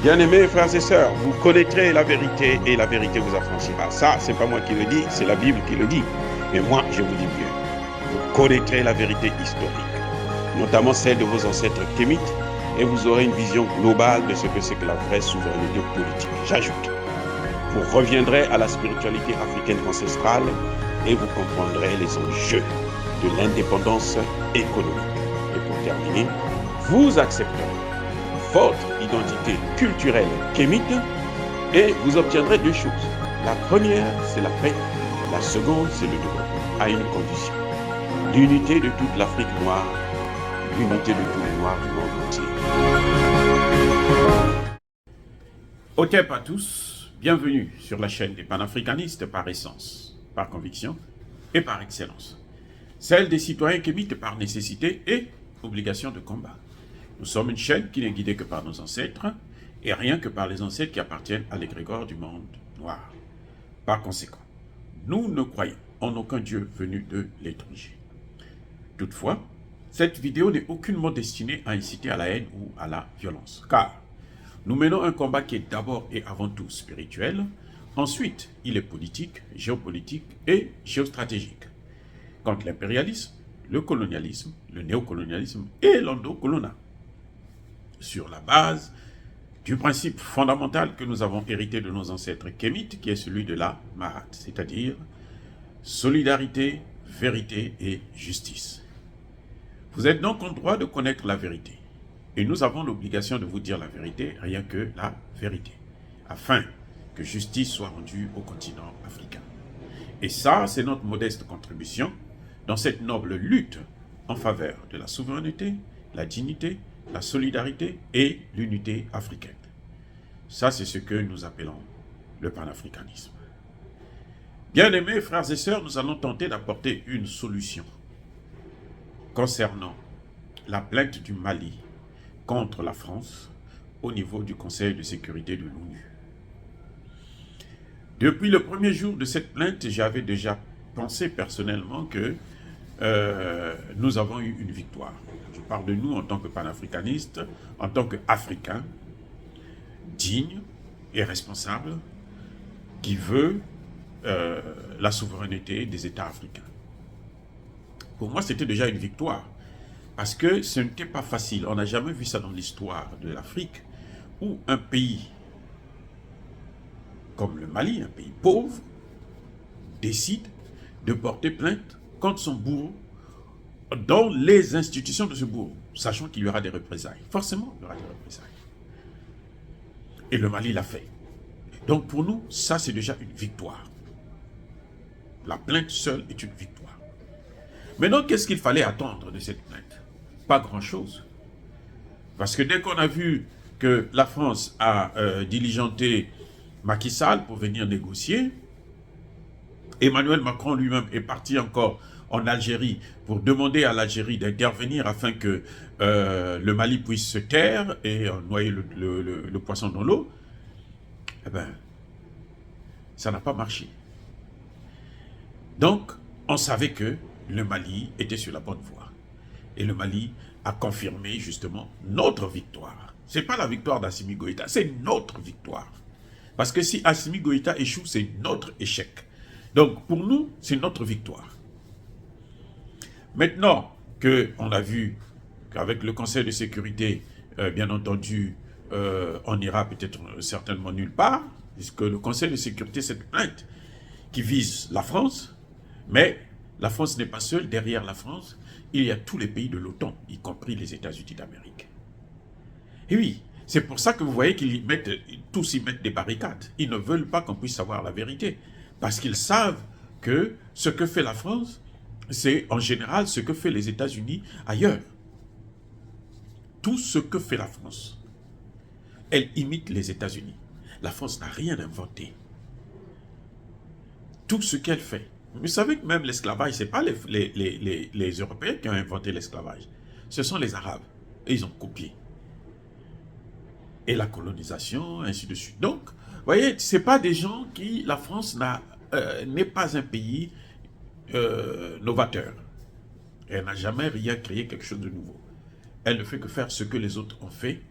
Bien-aimés frères et sœurs, vous connaîtrez la vérité et la vérité vous affranchira. Ça, c'est pas moi qui le dis, c'est la Bible qui le dit. Mais moi, je vous dis mieux. Vous connaîtrez la vérité historique, notamment celle de vos ancêtres kémites, et vous aurez une vision globale de ce que c'est que la vraie souveraineté politique. J'ajoute, vous reviendrez à la spiritualité africaine ancestrale et vous comprendrez les enjeux de l'indépendance économique. Et pour terminer, vous accepterez votre identité culturelle kémite et vous obtiendrez deux choses. La première, c'est la paix. La seconde, c'est le développement, à une condition. L'unité de toute l'Afrique noire, l'unité de tous les Noirs du monde entier. Otep à tous, bienvenue sur la chaîne des panafricanistes par essence, par conviction et par excellence. Celle des citoyens kémites par nécessité et obligation de combat. Nous sommes une chaîne qui n'est guidée que par nos ancêtres et rien que par les ancêtres qui appartiennent à l'égrégore du monde noir. Par conséquent, nous ne croyons en aucun Dieu venu de l'étranger. Toutefois, cette vidéo n'est aucunement destinée à inciter à la haine ou à la violence, car nous menons un combat qui est d'abord et avant tout spirituel, ensuite il est politique, géopolitique et géostratégique. Contre l'impérialisme, le colonialisme, le néocolonialisme et l'endocolonat. Sur la base du principe fondamental que nous avons hérité de nos ancêtres kémites, qui est celui de la Mahat, c'est-à-dire solidarité, vérité et justice. Vous êtes donc en droit de connaître la vérité, et nous avons l'obligation de vous dire la vérité, rien que la vérité, afin que justice soit rendue au continent africain. Et ça, c'est notre modeste contribution dans cette noble lutte en faveur de la souveraineté, la dignité, la solidarité et l'unité africaine. Ça, c'est ce que nous appelons le panafricanisme. Bien-aimés frères et sœurs, nous allons tenter d'apporter une solution concernant la plainte du Mali contre la France au niveau du Conseil de sécurité de l'ONU. Depuis le premier jour de cette plainte, j'avais déjà pensé personnellement que nous avons eu une victoire. Je parle de nous en tant que panafricanistes, en tant qu'Africains, dignes et responsables, qui veut la souveraineté des États africains. Pour moi, c'était déjà une victoire, parce que ce n'était pas facile. On n'a jamais vu ça dans l'histoire de l'Afrique, où un pays comme le Mali, un pays pauvre, décide de porter plainte contre son bourreau dans les institutions de ce bourreau, sachant qu'il y aura des représailles. Forcément, il y aura des représailles. Et le Mali l'a fait. Donc pour nous, ça c'est déjà une victoire. La plainte seule est une victoire. Maintenant, qu'est-ce qu'il fallait attendre de cette plainte? Pas grand-chose. Parce que dès qu'on a vu que la France a diligenté Macky Sall pour venir négocier, Emmanuel Macron lui-même est parti encore en Algérie pour demander à l'Algérie d'intervenir afin que le Mali puisse se taire et noyer le poisson dans l'eau. Eh bien, ça n'a pas marché. Donc, on savait que le Mali était sur la bonne voie. Et le Mali a confirmé justement notre victoire. Ce n'est pas la victoire d'Assimi Goïta, c'est notre victoire. Parce que si Assimi Goïta échoue, c'est notre échec. Donc, pour nous, c'est notre victoire. Maintenant qu'on a vu qu'avec le Conseil de sécurité, bien entendu, on n'ira peut-être certainement nulle part, puisque le Conseil de sécurité, c'est une plainte qui vise la France, mais la France n'est pas seule. Derrière la France, il y a tous les pays de l'OTAN, y compris les États-Unis d'Amérique. Et oui, c'est pour ça que vous voyez qu'ils tous y mettent des barricades. Ils ne veulent pas qu'on puisse savoir la vérité. Parce qu'ils savent que ce que fait la France, c'est en général ce que fait les États-Unis ailleurs. Tout ce que fait la France, elle imite les États-Unis. La France n'a rien inventé. Tout ce qu'elle fait. Vous savez que même l'esclavage, ce n'est pas les Européens qui ont inventé l'esclavage. Ce sont les Arabes. Et ils ont copié. Et la colonisation, ainsi de suite. Donc, vous voyez, ce n'est pas des gens qui... La France n'est pas un pays novateur. Elle n'a jamais rien créé quelque chose de nouveau. Elle ne fait que faire ce que les autres ont fait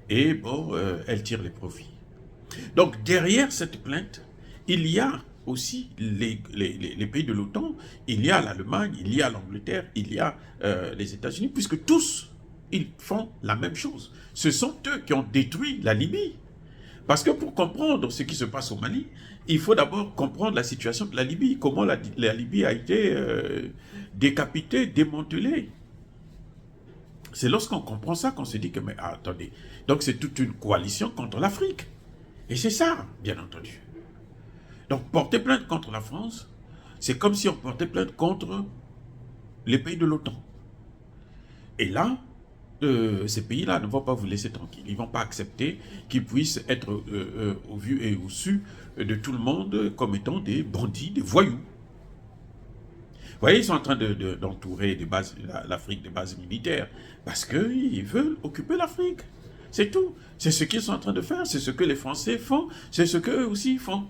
et bon, elle tire les profits. Donc derrière cette plainte, il y a aussi les pays de l'OTAN, il y a l'Allemagne, il y a l'Angleterre, il y a les États-Unis, puisque tous, ils font la même chose. Ce sont eux qui ont détruit la Libye. Parce que pour comprendre ce qui se passe au Mali, il faut d'abord comprendre la situation de la Libye, comment la Libye a été décapitée, démantelée. C'est lorsqu'on comprend ça qu'on se dit que, mais attendez, donc c'est toute une coalition contre l'Afrique. Et c'est ça, bien entendu. Donc porter plainte contre la France, c'est comme si on portait plainte contre les pays de l'OTAN. Et là, ces pays-là ne vont pas vous laisser tranquille. Ils ne vont pas accepter qu'ils puissent être au vu et au su de tout le monde comme étant des bandits, des voyous. Vous voyez, ils sont en train d'entourer l'Afrique des bases militaires parce qu'ils veulent occuper l'Afrique. C'est tout. C'est ce qu'ils sont en train de faire, c'est ce que les Français font, c'est ce qu'eux aussi font.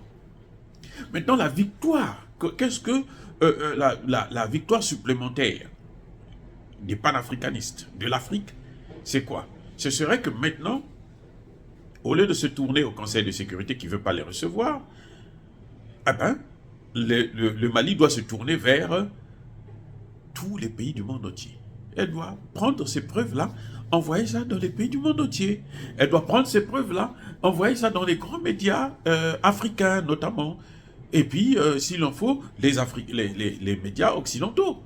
Maintenant, la victoire, qu'est-ce que la victoire supplémentaire des panafricanistes de l'Afrique, c'est quoi? Ce serait que maintenant, au lieu de se tourner au Conseil de sécurité qui ne veut pas les recevoir, eh ben, le Mali doit se tourner vers tous les pays du monde entier. Elle doit prendre ces preuves-là, envoyer ça dans les pays du monde entier. Elle doit prendre ces preuves-là, envoyer ça dans les grands médias africains notamment. Et puis, s'il en faut, les médias occidentaux.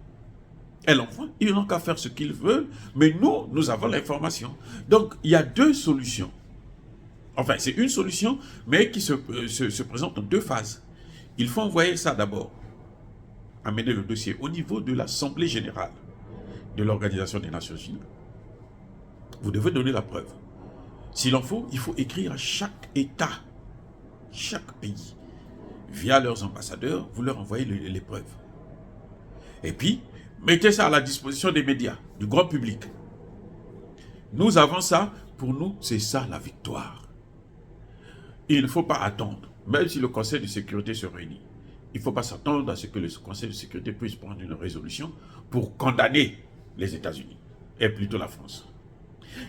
Elle envoie, ils n'ont qu'à faire ce qu'ils veulent, mais nous avons l'information. Donc, il y a deux solutions. Enfin, c'est une solution, mais qui se présente en deux phases. Il faut envoyer ça d'abord, amener le dossier au niveau de l'Assemblée générale de l'Organisation des Nations Unies. Vous devez donner la preuve. S'il en faut, il faut écrire à chaque État, chaque pays, via leurs ambassadeurs, vous leur envoyez les preuves. Et puis, mettez ça à la disposition des médias, du grand public. Nous avons ça, pour nous, c'est ça la victoire. Il ne faut pas attendre, même si le Conseil de sécurité se réunit. Il ne faut pas s'attendre à ce que le Conseil de sécurité puisse prendre une résolution pour condamner les États-Unis, et plutôt la France.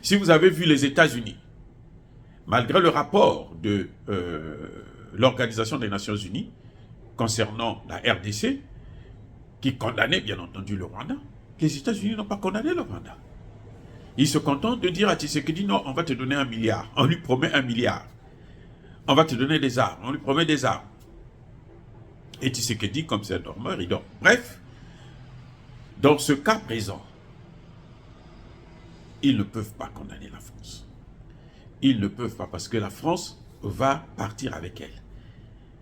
Si vous avez vu les États-Unis, malgré le rapport de l'Organisation des Nations Unies concernant la RDC, qui condamnait bien entendu le Rwanda, les États-Unis n'ont pas condamné le Rwanda. Ils se contentent de dire à Tshisekedi, non, on va te donner 1 milliard. On lui promet 1 milliard. On va te donner des armes. On lui promet des armes. Et Tshisekedi, comme c'est un dormeur, il dort. Bref, dans ce cas présent, ils ne peuvent pas condamner la France. Ils ne peuvent pas parce que la France va partir avec elle.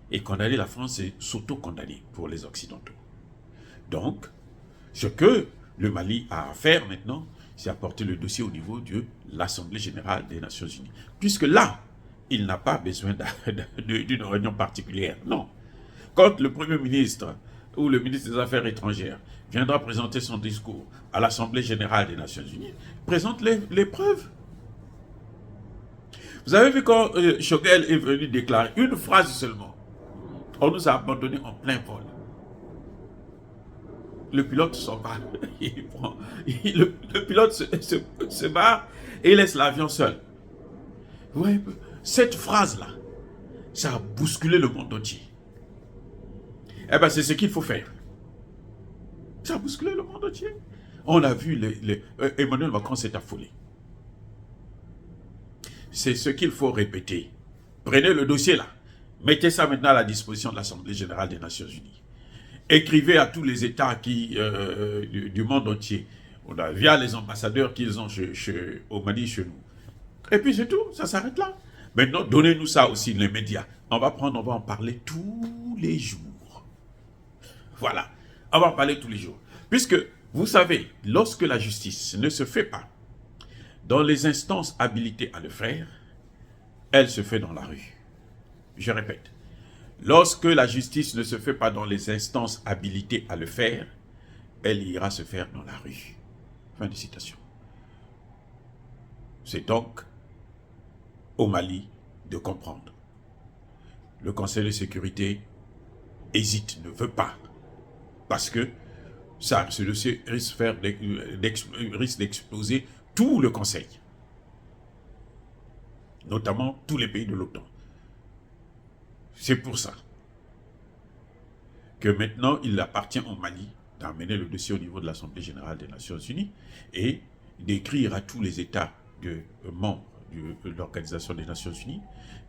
Et condamner la France, c'est s'auto-condamner pour les Occidentaux. Donc, ce que le Mali a à faire maintenant, c'est apporter le dossier au niveau de l'Assemblée générale des Nations Unies. Puisque là, il n'a pas besoin d'une réunion particulière. Non. Quand le Premier ministre ou le ministre des Affaires étrangères viendra présenter son discours à l'Assemblée générale des Nations Unies, présente les preuves. Vous avez vu quand Choguel est venu déclarer une phrase seulement, on nous a abandonnés en plein vol. Le pilote s'en va. Le pilote se barre et laisse l'avion seul. Vous voyez, cette phrase-là, ça a bousculé le monde entier. Eh bien, c'est ce qu'il faut faire. Ça a bousculé le monde entier. On a vu, Emmanuel Macron s'est affolé. C'est ce qu'il faut répéter. Prenez le dossier là. Mettez ça maintenant à la disposition de l'Assemblée générale des Nations Unies. Écrivez à tous les États du monde entier, via les ambassadeurs qu'ils ont au Mali, chez nous. Et puis c'est tout, ça s'arrête là. Maintenant, donnez-nous ça aussi, les médias. On va en parler tous les jours. Voilà, on va en parler tous les jours. Puisque, vous savez, lorsque la justice ne se fait pas dans les instances habilitées à le faire, elle se fait dans la rue. Je répète. Lorsque la justice ne se fait pas dans les instances habilitées à le faire, elle ira se faire dans la rue. Fin de citation. C'est donc au Mali de comprendre. Le Conseil de sécurité hésite, ne veut pas. Parce que ce dossier risque d'exploser tout le Conseil. notamment tous les pays de l'OTAN. C'est pour ça que maintenant, il appartient au Mali d'amener le dossier au niveau de l'Assemblée générale des Nations Unies et d'écrire à tous les États membres de l'Organisation des Nations Unies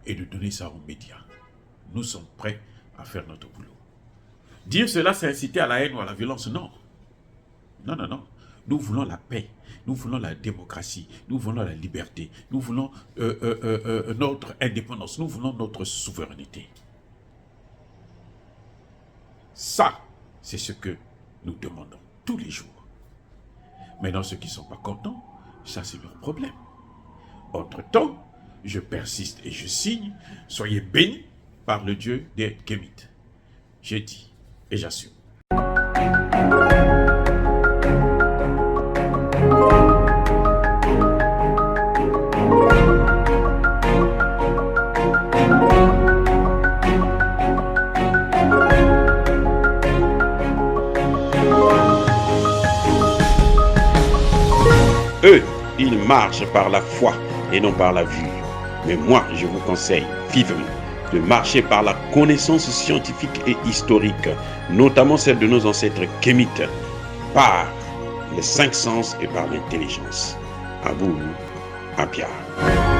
et de donner ça aux médias. Nous sommes prêts à faire notre boulot. Dire cela, c'est inciter à la haine ou à la violence, non. Non, non, non. Nous voulons la paix, nous voulons la démocratie, nous voulons la liberté, nous voulons notre indépendance, nous voulons notre souveraineté. Ça, c'est ce que nous demandons tous les jours. Maintenant, ceux qui ne sont pas contents, ça c'est leur problème. Entre-temps, je persiste et je signe, soyez bénis par le Dieu des Kémites. J'ai dit et j'assume. Eux, ils marchent par la foi et non par la vue. Mais moi, je vous conseille vivement de marcher par la connaissance scientifique et historique, notamment celle de nos ancêtres kémites, par les 5 sens et par l'intelligence. À vous, à Pierre.